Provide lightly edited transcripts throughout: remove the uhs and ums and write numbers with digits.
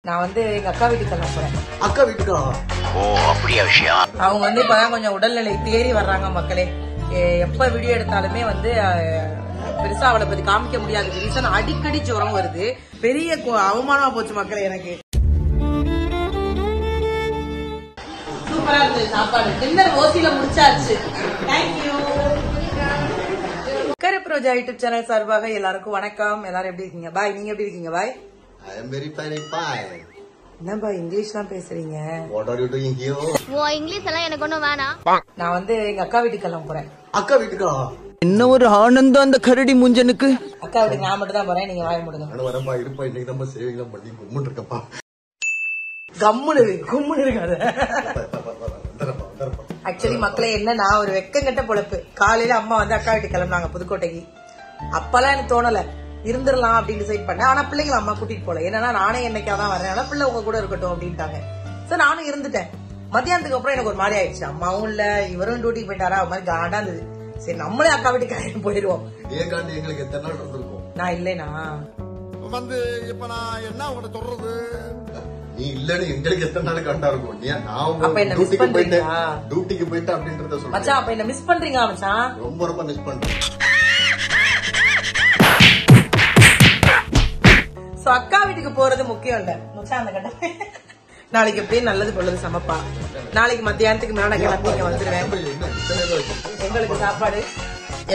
நான் வந்து எங்க அக்கா வீட்டுக்கு கிளம்ப போறேன். அக்கா வீட்டுக்கா? ஓ அப்படியா விஷயம். அவங்க வந்து இப்பதான் கொஞ்சம் உடல்நிலை தேறி வர்றாங்க மக்களே. எப்ப வீடியோ எடுத்தாலுமே வந்து பெருசா அவளை பத்தி காமிக்க முடியாது. ரீசன் அடிக்கடி ஜுரம் வருது. பெரிய அவமானமா போச்சு மக்களே எனக்கு. சூப்பரா இருந்தது சாப்பாடு. டின்னர் ஓசியில முடிச்சாச்சு. தேங்க்யூ. கருப்பு ரோஜா யூடியூப் சேனல் சார்பாக எல்லாருக்கும் வணக்கம். எல்லாரும் எப்படி இருக்கீங்க பாய்? நீங்க எப்படி இருக்கீங்க பாய்? I am very fine. என்ன பாய் இங்கிலீஷ்லாம் பேசுறீங்க? What are you doing here? ஓ இங்கிலீஷ் எல்லாம் எனக்கு ஒண்ணும் வேணாம். நான் வந்து எங்க அக்கா வீட்டுக்கு கிளம்ப போறேன். அக்கா வீட்டுக்கா? என்ன ஒரு ஆனந்தம் அந்த கரடி முஞ்சனுக்கு. அக்கா வீட்டுக்கு நான் மட்டும் தான் போறேன். நீங்க வாய முடுங்க. நான் வரப்பா இருப்பா. இன்னைக்கு நம்ம சேவிங்லாம் பண்ணி கும்முன்னு இருக்கப்பா. கும்முன்னு இருக்காது. ஆக்சுவலி மக்களே என்ன, நான் ஒரு வெக்கங்கட்ட பொழப்பு. காலையில அம்மா வந்து அக்கா வீட்டுக்கு கிளம்பினாங்க புதுக்கோட்டைக்கு. அப்பெல்லாம் எனக்கு தோணல, இருந்துடலாம் அப்படின்னு டிசைட் பண்ணேன். ஆனா பிள்ளைங்களை அம்மா கூட்டிட்டு போல. என்னன்னா நானே என்னைக்காதான் வரேன், ஆனா பிள்ளை உங்க கூட இருக்கட்டும் அப்படின்ட்டாங்க. சோ நானும் இருந்துட்டேன். மத்தியானத்துக்கு அப்புறம் எனக்கு ஒரு மாதிரி ஆயிடுச்சு. அம்மாவும் இல்ல, இவரும் டியூட்டிக்கு போயிட்டாரா, ஒரு மாதிரி காண்டா இருந்தது. சரி நம்மளே அக்கா வீட்டுக்கு போயிடுவோம். எங்களுக்கு எத்தனை நாள் இருந்திருக்கும்? நான் இல்லைனா வந்து இப்ப நான் என்ன உங்களை சொல்றது, நீ இல்லன்னு எங்களுக்கு எத்தனை நாள் கண்டா இருக்கும்? அப்ப என்ன மிஸ் பண்றீங்களா? டியூட்டிக்கு போயிட்டு அப்படின்றத சொல்றேன் மச்சான். அப்ப என்ன மிஸ் பண்றீங்க மச்சான்? ரொம்ப மிஸ் பண்றேன். சோ அக்கா வீட்டுக்கு போறது முக்கியம் இல்ல மச்சான். அந்த கட்ட நாளைக்கு எப்படியும் நல்லது பொழுது சமைப்பா. நாளைக்கு மத்தியானத்துக்கு மேல நான் கிளம்பி இங்க வந்துருவேன். எங்களுக்கு சாப்பாடு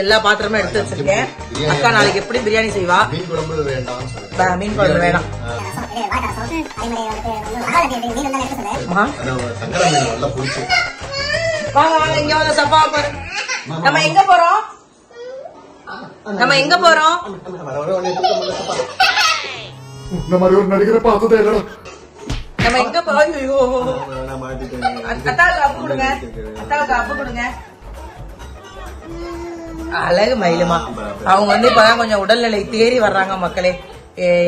எல்லா பாத்திரமும் எடுத்து வச்சிருக்கேன். அக்கா நாளைக்கு எப்படி பிரியாணி செய்வா. மீன் குழம்பு வேண்டாம். மீன் குழம்பு வேணாம். வாங்க வாங்க இங்க வந்து சப்பா பாரு. நம்ம எங்க போறோம்? நம்ம எங்க போறோம்? இந்த மாதிரி ஒரு நடிகரை பார்த்ததே இல்லடா. நம்ம எங்க போறோம்? ஐயோ அத்தாவுக்கு அப்பு கொடுங்க. அத்தாவுக்கு அப்பு கொடுங்க. அழகு மயிலுமா. அவங்க வந்து இப்பதான் கொஞ்சம் உடல்நிலை தேறி வர்றாங்க மக்களே.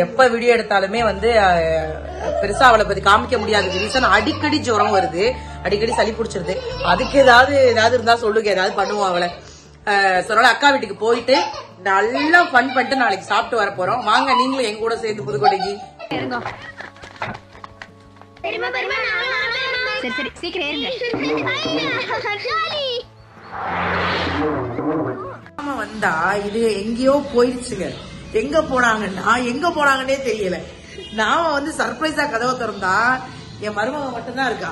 எப்ப வீடியோ எடுத்தாலுமே வந்து பெருசா அவளை பத்தி காமிக்க முடியாது. ரீசன் அடிக்கடி ஜுரம் வருது, அடிக்கடி சளி பிடிச்சிருது. அதுக்கு ஏதாவது இருந்தா சொல்லுங்க, ஏதாவது பண்ணுவோம் அவளை. சொன்னால அக்கா வீட்டுக்கு போயிட்டு நல்லா ஃபன் பண்ணிட்டு நாளைக்கு சாப்பிட்டு வர போறோம். வாங்க நீங்களும் எங்க கூட சேர்ந்து புதுக்கோட்டைக்கு. வந்தா இது எங்கேயோ போயிடுச்சுங்க. எங்க போனாங்கன்னே தெரியல. நாம வந்து சர்ப்ரைஸா கதவை திறந்தா என் மருமக மட்டும்தான் இருக்கா.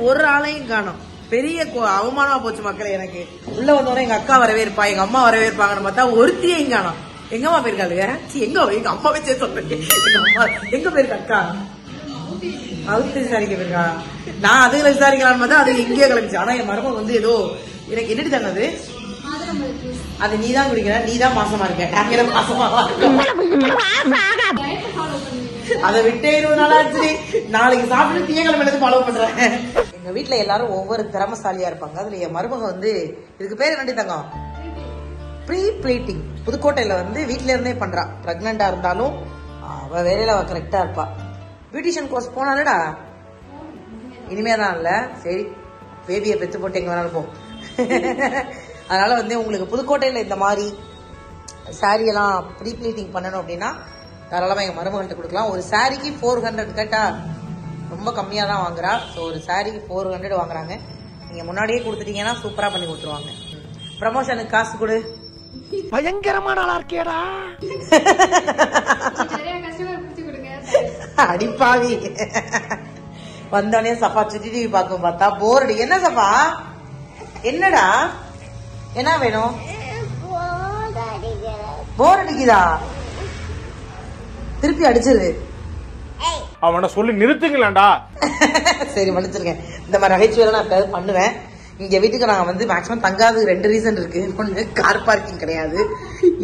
ஒரு ஆளையும் காணோம். பெரிய அவமானமா போச்சு மக்களே எனக்கு. உள்ள வந்தோட எங்க அக்கா வரவே இருப்பா, எங்க அம்மா வரவே இருப்பாங்கன்னு பார்த்தா ஒருத்தியும் காணோம். எங்க அம்மா போயிருக்காளுங்க? எங்க அம்மாவே சேர்த்து சொல்றேன். எங்க அம்மா எங்க போயிருக்கா? அக்கா அவுத்து விசாரிக்க போயிருக்கா. நான் அதுல விசாரிக்கலான்னு பார்த்தா அது எங்கேயோ கிளம்பிச்சு. ஆனா என் மருமக வந்து ஏதோ எனக்கு என்னடி தந்தது, அது நீதான் குடிக்கிற, நீதான் மாசமா இருக்க. நாங்க மாசமா அதை விட்டே 20 நாள் ஆச்சு. நாளைக்கு சாப்பிட்டு திங்கக்கிழமை ஃபாலோ பண்றேன். எங்க வீட்டுல எல்லாரும் ஒவ்வொரு திறமசாலியா இருப்பாங்க. அதுல என் மருமக வந்து இதுக்கு பேர் என்னடி தங்கம்? ப்ரீ பிளீட்டிங். புதுக்கோட்டையில வந்து வீட்டுல இருந்தே பண்றா. பிரெக்னண்டா இருந்தாலும் அவ வேலையில அவ கரெக்டா இருப்பா. பியூட்டிஷியன் கோர்ஸ் போனாலடா, இனிமேதான் இல்ல. சரி பேபியை பெத்து போட்டு எங்க வேணாலும் போ. அதனால வந்து உங்களுக்கு புதுக்கோட்டையில இந்த மாதிரி சாரி எல்லாம் ப்ரீ பிளீட்டிங் பண்ணணும் அப்படின்னா தாராளமா எங்க மருமகன்ட்ட கொடுக்கலாம். ஒரு சாரிக்கு 400 கேட்டா ரொம்ப கம்மியா தான் வாங்குறா. ஸோ ஒரு சாரிக்கு 400 வாங்குறாங்க. நீங்க முன்னாடியே கொடுத்துட்டீங்கன்னா சூப்பரா பண்ணி கொடுத்துருவாங்க. ப்ரமோஷனுக்கு காசு கொடு. பயங்கரமான ஆளா இருக்கேடா. அடிப்பாவி. வந்தோடனே சப்பா சுட்டி டிவி பார்க்கும் பார்த்தா போர் அடி. என்ன சப்பா? என்னடா என்ன வேணும்? போர் அடிக்குதா? திருப்பி அடிச்சிரு. அவனை சொல்லி நிறுத்துங்களேன்டா. சரி மன்னிச்சிருக்கேன். இந்த மாதிரி நகைச்சுவை நான் எப்பயாவது பண்ணுவேன். இங்க வீட்டுக்கு நான் வந்து மேக்ஸிமம் தங்காது 2 ரீசன் இருக்கு. ஒண்ணு கார் பார்க்கிங் கிடையாது,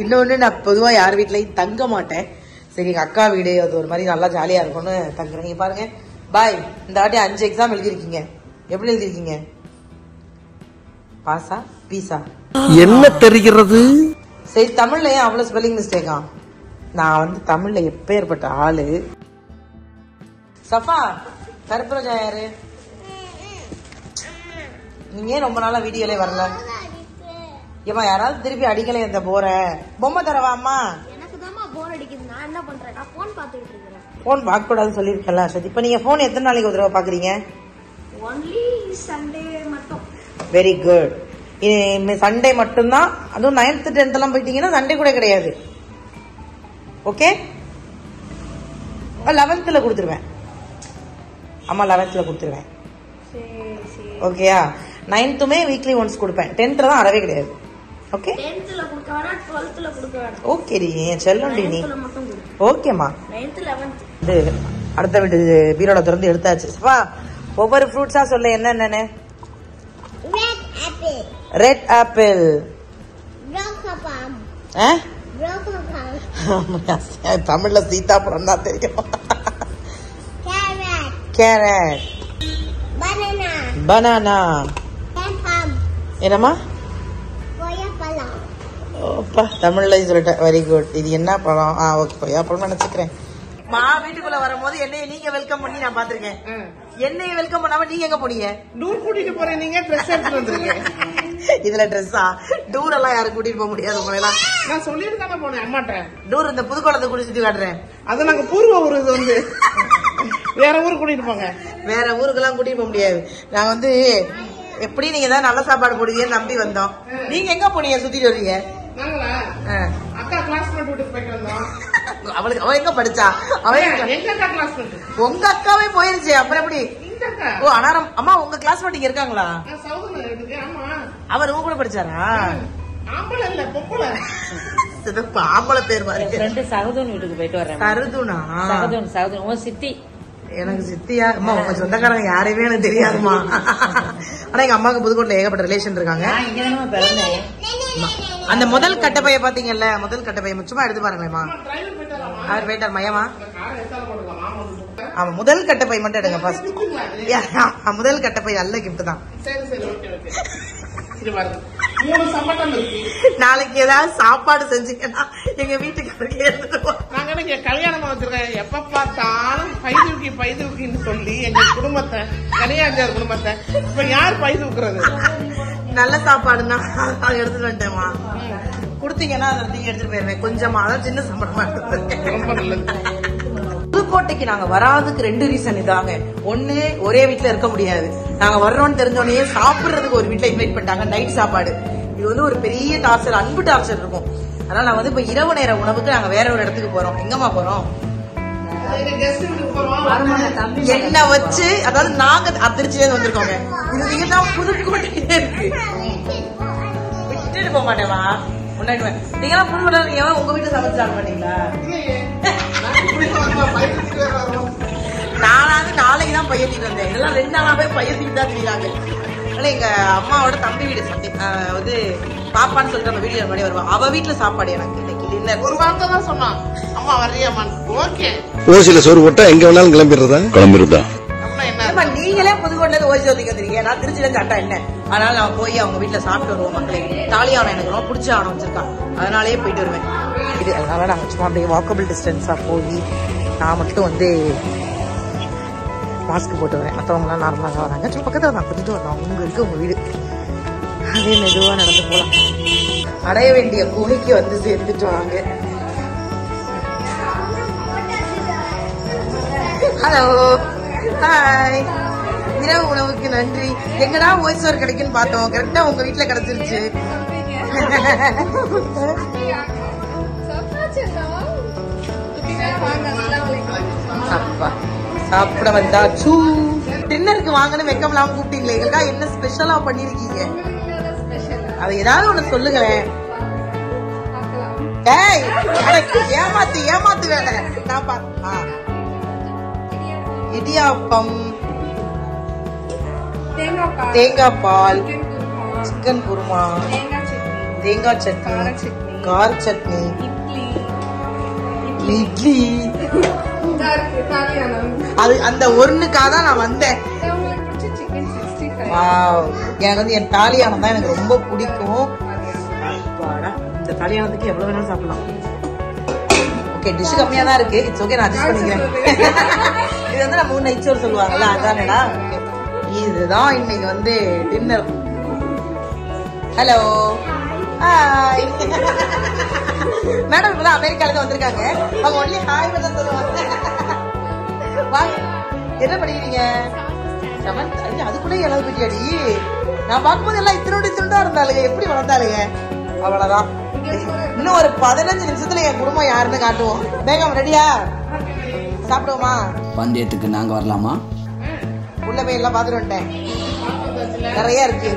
இன்னொன்னு நான் பொதுவா யார் வீட்லயும் தங்க மாட்டேன். சரி எங்க அக்கா வீடு அது ஒரு மாதிரி நல்லா ஜாலியா இருக்கும்னு தங்குறேன். பாருங்க பாய், இந்த வாட்டி 5 எக்ஸாம் எழுதிருக்கீங்க. எப்படி எழுதிருக்கீங்க? பாஸா பீஸா என்ன தெரிகிறது? சரி தமிழ்ல ஏன் அவ்வளவு ஸ்பெல்லிங் மிஸ்டேக்கா? நான் வந்து தமிழ்ல எப்பேற்பட்ட ஆளு. சஃபா கருப்பு ரோஜா யாரு? நீங்க ரொம்ப நாளா வீடியோலே வரல. ஏமா யாராவது திருப்பி அடிக்கல இந்த போற பொம்மை தரவா? அம்மா அடிக்குது. நான் என்ன பண்றேன்? நான் போன் பார்த்துட்டு இருக்கேன். போன் பார்க்க கூடாதுன்னு சொல்லிருக்கல. சரி, இப்ப நீங்க போன் எத்தனை நாளைக்கு ஒரு தடவை பாக்குறீங்க? ஒன்லி சண்டே மட்டும். Very good. சண்டே மட்டும்தான். அதுவும் 9th 10th எல்லாம் போயிட்டீங்கன்னா சண்டே கூட கிடையாது. ஓகே, 11th கொடுத்துருவேன். ஆமா, 11th கொடுத்துருவேன். ஓகேயா? 9th வீக்லி ஒன்ஸ் கொடுப்பேன். 10th தான் அறவே கிடையாது. ஓகே, 10th கொடுக்க வேணாம், 12th கொடுக்க வேணாம். ஓகே டி, செல்லண்டி நீ. ஓகேமா, 9th 11th. இது அடுத்த வீட்டு பீரோட திறந்து எடுத்தாச்சு. வா, ஒவ்வொரு ஃப்ரூட்ஸா சொல்ல என்னென்னு. ரெட் ஆப்பிள், தமிழ்ல சீதாப்பழம் தான் தெரியும். கேரட், பனானா, என்னமா தமிழ்ல சொல்லிட்டேன். Very good. இது என்ன பழம்? ஓகே, கொய்யாப்பழம் நினைச்சுக்கிறேன். மா வீட்டுக்குள்ள வரும்போது என்னைய நீங்க வெல்கம் பண்ணி நான் பாத்திருக்கேன். என்னைய வெல்கம் பண்ணாம நீங்க எங்க போனீங்க? டூர் கூட்டிட்டு போறேன். நீங்க ட்ரெஸ் எடுத்து வந்திருக்கேன். இதுல ட்ரெஸ்ஸா? டூர் எல்லாம் யாரும் கூட்டிட்டு போக முடியாது. உங்களெல்லாம் நான் சொல்லிட்டு தானே போனேன் அம்மாட்ட. டூர் இந்த புதுக்கோளத்தை குடிச்சிட்டு காட்டுறேன். அது நாங்க பூர்வ ஊர், இது வந்து வேற ஊர் கூட்டிட்டு போங்க. வேற ஊருக்கெல்லாம் கூட்டிட்டு போக முடியாது. நாங்க வந்து எப்படி நீங்க தான் நல்ல சாப்பாடு போடுவீங்கன்னு நம்பி வந்தோம். நீங்க எங்க போனீங்க சுத்திட்டு வரீங்க? நாங்களா அக்கா கிளாஸ்மேட் வீட்டுக்கு போயிட்டு வந்தோம். அவளுக்கு அவ எங்க படிச்சா? அவ எங்க அக்கா கிளாஸ்மேட். உங்க அக்காவே போயிருச்சு. அப்புறம் எப்படி? ஓ, அனாரம் அம்மா உங்க கிளாஸ்மேட் இங்க இருக்காங்களா? ஆமா, அவர் உங்க கூட படிச்சாரா? ஆம்பளை இல்ல, பொம்பளை. ஆம்பளை பேர் மாதிரி. சகதூன் வீட்டுக்கு போயிட்டு வரேன். சருதுனா? சகதூன் உன் சித்தி. எனக்கு சித்தியா? அம்மா உங்க சொந்தக்காரங்க யாரையுமே எனக்கு தெரியாதுமா. ஆனா எங்க அம்மாவுக்கு புதுக்கோட்டையில ஏகப்பட்ட ரிலேஷன் இருக்காங்க. அந்த முதல் கட்டப்பைய பாத்தீங்கல்ல, முதல் கட்டப்பைய சும்மா எடுத்து பாருங்களேம்மா. அவர் போயிட்டார் மயமா. ஆமா, முதல் கட்டப்பை மட்டும் எடுங்க ஃபர்ஸ்ட். முதல் கட்டப்பை நல்ல கிஃப்ட் தான். நாளைக்கு ஏதாவது சாப்பாடு செஞ்சீங்கன்னா எங்க வீட்டுக்கு நாங்க கல்யாணமா வச்சிருக்கேன். எப்ப பார்த்தாலும் பைதூக்கின்னு சொல்லி எங்க குடும்பத்தை, கனியாஞ்சார் குடும்பத்தை இப்ப யார் பைதூக்குறது? நல்ல சாப்பாடுன்னா அதை எடுத்துட்டு வந்துட்டேமா. குடுத்தீங்கன்னா அதை நீங்க எடுத்துட்டு போயிருவேன். கொஞ்சமா அதான் சின்ன சம்பளமா எடுத்து. புதுக்கோட்டைக்கு நாங்க வராதுக்கு 2 ரீசன் இதாங்க. ஒண்ணு, ஒரே வீட்டுல இருக்க முடியாது. நாங்க வர்றோம்னு தெரிஞ்சோடனே சாப்பிடுறதுக்கு ஒரு வீட்டுல இன்வைட் பண்ணிட்டாங்க. நைட் சாப்பாடு. இது வந்து ஒரு பெரிய டார்ச்சர், அன்பு டார்ச்சர் இருக்கும். அதனால நான் வந்து இப்ப இரவு நேர உணவுக்கு நாங்க வேற ஒரு இடத்துக்கு போறோம். எங்கம்மா போறோம்? என்ன வச்சு, அதாவது நாங்க திருச்சியில வந்திருக்கோங்க. இது நீங்க தான் புதுக்கோட்டையில இருக்கு. விட்டுட்டு போக மாட்டேமா. நீங்க எல்லாம் புதுக்கோட்டை, நீங்க உங்க வீட்டுல சமைச்சு சாப்பிட மாட்டீங்களா? நானாவது நாளைக்கு தான் பையத்திட்டு வந்தேன். இதெல்லாம் 2 நாளாவே பையத்திட்டு தான் தெரியாங்க. எங்க அம்மாவோட தம்பி வீடு வந்து பாப்பான்னு சொல்லிட்டு அந்த வீடியோ முன்னாடி வருவான். அவ வீட்டுல சாப்பாடு எனக்கு இன்னைக்கு டின்னர். ஒரு வார்த்தை தான் சொன்னான், அம்மா வர்றியாமா? ஓகே. ஓசில சோறு போட்டா எங்க வேணாலும் கிளம்பிடுறதா? நீங்களே புதுக்கோட்டையில இருந்து ஓசி சொல்லிக்க தெரியுங்க. நான் திருச்சியில இருந்து அட்டா என்ன. அதனால நான் போய் அவங்க வீட்டுல சாப்பிட்டு வருவோம். மக்களே, தாலியானம் எனக்கு ரொம்ப பிடிச்ச ஆனம் வச்சிருக்கான். அதனாலயே போயிட்டு வருவேன். இது அதனால நாங்க சும்மா அப்படியே வாக்கபிள் டிஸ்டன்ஸா போய் நான் மட்டும் வந்து மாஸ்க் போட்டு வரேன். மற்றவங்க எல்லாம் நார்மலாக தான் வராங்க. சும்மா பக்கத்தில் நான் கொடுத்துட்டு வரலாம். உங்க இருக்கு உங்க வீடு. அதே மெதுவா நடந்து போலாம். அடைய வேண்டிய குகைக்கு வந்து சேர்ந்துட்டு வாங்க. Hello, hi. இரவு உணவுக்கு நன்றி. எங்கடா ஓய்சோர் கிடைக்குன்னு பார்த்தோம். கரெக்டா உங்க வீட்டுல கிடைச்சிருச்சு. அப்பா சாப்பிட வந்தாச்சு. டின்னருக்கு வாங்கன்னு வெக்கம் இல்லாம கூப்பிட்டீங்களே. எங்களுக்கா என்ன ஸ்பெஷலா பண்ணிருக்கீங்க? அது ஏதாவது ஒண்ணு சொல்லுங்களேன். ஏமாத்து வேலை. நான் இடியாப்பம், தேங்காய் பால், சிக்கன் குருமா, தேங்காய் சட்னி, கார சட்னி, இட்லி. அது அந்த ஒண்ணுக்காக தான் நான் வந்தேன். எனக்கு வந்து என் தாலியானம் தான் எனக்கு ரொம்ப பிடிக்கும். இந்த தாலியானத்துக்கு எவ்வளவு வேணாலும் சாப்பிடலாம். ஓகே, டிஷ் கம்மியா தான் இருக்கு. இட்ஸ் ஓகே, நான் அட்ஜஸ்ட் பண்ணிக்கிறேன். இது வந்து நம்ம நைட் சோறு சொல்லுவாங்கல்ல, அதானடா. இதுதான் இன்னைக்கு வந்து டின்னர். Hello, hi. மேடம் இப்பதான் அமெரிக்கால இருந்து வந்திருக்காங்க. அவங்க ஒன்லி ஹாய் தான் சொல்லுவாங்க. வாங்க. என்ன படிக்கிறீங்க? 7th. ஐயா அதுக்குள்ளே எல்லாம் போயிட்டியாடி. நான் பார்க்கும்போது எல்லாம் இத்தினோடு இருந்தாளுங்க. எப்படி வளர்ந்தாளுங்க? அவ்வளவுதான். இன்னும் ஒரு 15 நிமிஷத்துல என் குடும்பம் யாருன்னு காட்டுவோம். பேகம் ரெடியா? சாப்பிடுவோமா? பந்தயத்துக்கு நாங்க வரலாமா? உள்ள போய் எல்லாம் பாத்துட்டு வந்துட்டேன். நிறைய இருக்கு.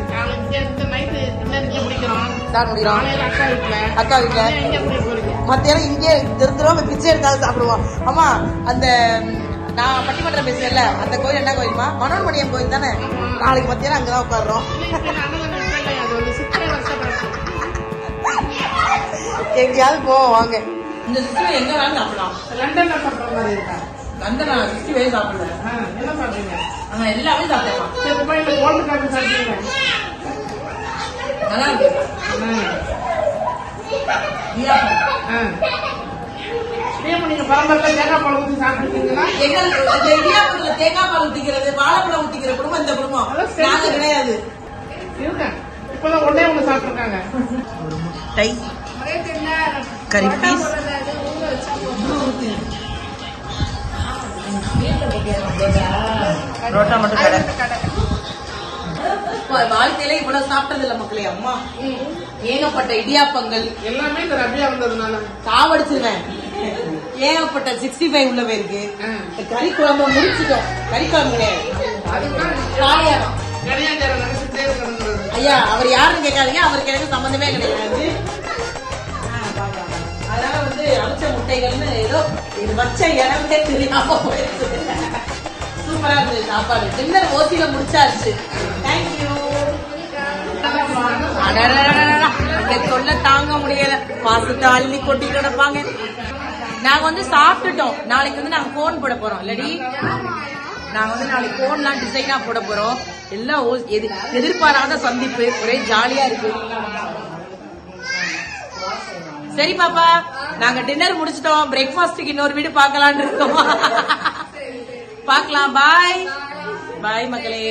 அக்கா வீட்டுல மத்தியானம் இங்கே திருந்துருவோம். பிச்சை எடுத்தாலும் சாப்பிடுவோம். ஆமா அந்த நான் பட்டிமன்றம் பேசுறேன்ல அந்த கோயில் என்ன கோயிலுமா? மனோன்மணியம் கோயில் தானே. நாளைக்கு மத்தியானம் அங்கதான் உட்காடுறோம். எங்கேயாவது போவோம் வாங்க. இந்த சிஸ்டம் எங்க வேணாலும் சாப்பிடலாம். லண்டன்ல சாப்பிட்ற மாதிரி இருக்கா? லண்டனா 60 சாப்பிடல. என்ன சாப்பிடுறீங்க? ஆனா எல்லாமே சாப்பிடலாம். கோல்டு காஃபி சாப்பிடுறீங்க? நல்லா இருக்கு. நீங்க பரம்பரை தேங்காய் பால் ஊற்றி சாப்பிட்டுருக்கீங்களா? இடியாப்பத்துல தேங்காய் பால் ஊத்திக்கிறது வாழைப்பழம் ஊத்திக்கிற குடும்பம் இந்த குடும்பம் நாங்க கிடையாது. இருக்கேன் இப்பதான் ஒன்னே ஒண்ணு சாப்பிட்டுருக்காங்க. ஒரு முட்டை கறி பீஸ் புரோட்டா மட்டும் கடை. வாழ்க்கையில இவ்வளவு சாப்பிட்டது இல்ல மக்களே. அம்மா ஏகப்பட்ட இடியாப்பங்கள் எல்லாமே இந்த ரபியா வந்ததுனால சாவடிச்சிருவேன். ஏகப்பட்ட 65 உள்ள பேருக்கு கறி குழம்பு முடிச்சுட்டோம். கறி குழம்பு கிடையாது. ஐயா அவர் யாருன்னு கேட்காதீங்க. அவருக்கு எனக்கு சம்பந்தமே கிடையாது. அதனால வந்து அவிச்ச முட்டைகள்னு ஏதோ இது வச்ச இடமே தெரியாம போயிடுச்சு. சூப்பரா இருந்தது சாப்பாடு. டின்னர் ஓசியில முடிச்சாச்சு. தேங்க்யூ. சொல்ல தாங்க முடியல. பாசத்தை அள்ளி கொட்டி கிடப்பாங்க. நாங்க வந்து சாப்பிட்டுட்டோம். நாளைக்கு வந்து நாங்க கோன் போட போறோம். இல்லடி நாங்க வந்து நாளைக்கு கோன்லாம் டிசைனா போட போறோம். எல்லாம் எதிர்பாராத சந்திப்பு. ஒரே ஜாலியா இருக்கு. சரி பாப்பா நாங்க டின்னர் முடிச்சிட்டோம். பிரேக்ஃபாஸ்டுக்கு இன்னொரு வீடு பாக்கலான்னு இருக்கோம். பாக்கலாம். பாய் பாய் மக்களே.